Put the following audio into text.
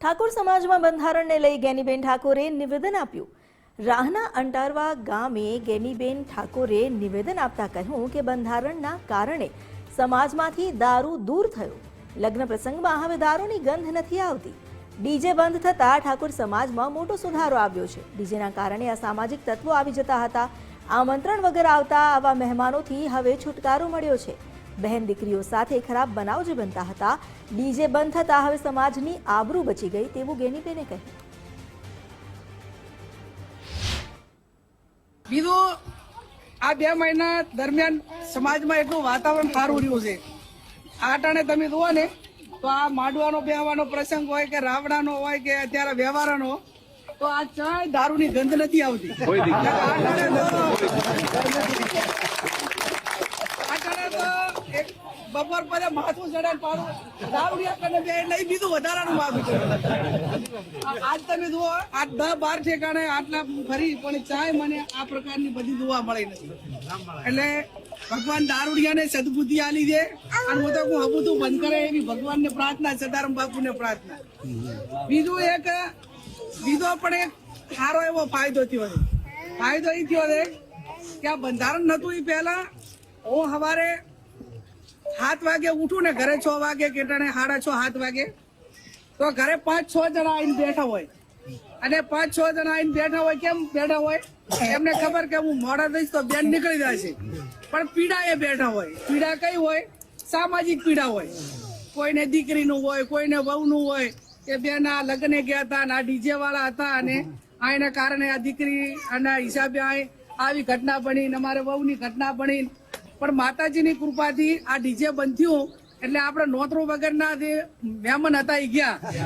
ઠાકોર સમાજમાં બંધારણને લઈ ગેનીબેન ઠાકોરે નિવેદન આપ્યું। રાહના અંટારવા ગામે ગેનીબેન ઠાકોરે નિવેદન આપતા કહ્યું કે બંધારણના કારણે સમાજમાંથી દારૂ દૂર થયો। લગ્ન પ્રસંગમાં હવે દારૂની ગંધ નથી આવતી। ડીજે બંધ થતા ઠાકોર સમાજમાં મોટો સુધારો આવ્યો છે। ડીજેના કારણે અસામાજિક તત્વો આવી જતા હતા। આમંત્રણ વગર આવતા આવા મહેમાનોથી હવે છુટકારો મળ્યો છે। બહેન દીકરીઓ સાથે ખરાબ બનાવ જે બનતા હતા, ડીજે બંધ થતા હવે સમાજની આબરૂ બચી ગઈ તેવું ગેનીબેને કહ્યું। બીજું આ 2 મહિના દરમિયાન સમાજમાં એટલું વાતાવરણ સારું રહ્યું છે। આ ટાણે તમે જુઓ ને તો આ માંડવાનો બેહવાનો પ્રસંગ હોય કે રાવણાનો હોય કે અત્યારે વ્યવહારનો, તો આ ચાય દારૂની ગંધ નથી આવતી। બપોર પર માથું ચડે પાડું દારૂડિયા કને બે નહીં, બીજું વધારાનું માથું ચડે। આજ તમે જુઓ 8-10-12 ઠેકાણે આટલા ફરી પણ ચાય મને આ પ્રકારની બધી જોવા મળી નથી। એટલે ભગવાન દારૂડિયાને સદબુદ્ધિ આલી દે અને હું તો હબુતું બંધ કરે એવી ભગવાનને પ્રાર્થના, સદારામ બાપુને પ્રાર્થના। બીજો પણ એક સારો એવો ફાયદો થયો છે। ફાયદો એ થયો છે કે આ બંધારણ નતું એ પહેલા હું સવારે 7 વાગે ઉઠું ને ઘરે 6 વાગે કેટાણે 6:30-7 વાગે, તો ઘરે 5-6 જણા આવીને બેઠા હોય અને 5-6 જણા આવીને બેઠા હોય। કેમ બેઠા હોય? એમને ખબર કે હું મોડા દઈશ તો બેન નીકળી જશે, પણ પીડા એ બેઠા હોય। પીડા કઈ હોય? સામાજિક પીડા હોય। કોઈને દીકરીનું હોય, કોઈને વહુનું હોય કે બેન આ લગ્ને ગયા હતા અને આ ડીજે વાળા હતા અને આના કારણે આ દીકરી અને હિસાબે આવી ઘટના બની, અમારે વહુની ઘટના બની। પણ માતાજીની કૃપાથી આ ડીજે બંધ થયું એટલે આપણે નોતરું વગરના જે મહેમાન હતા એ ગયા।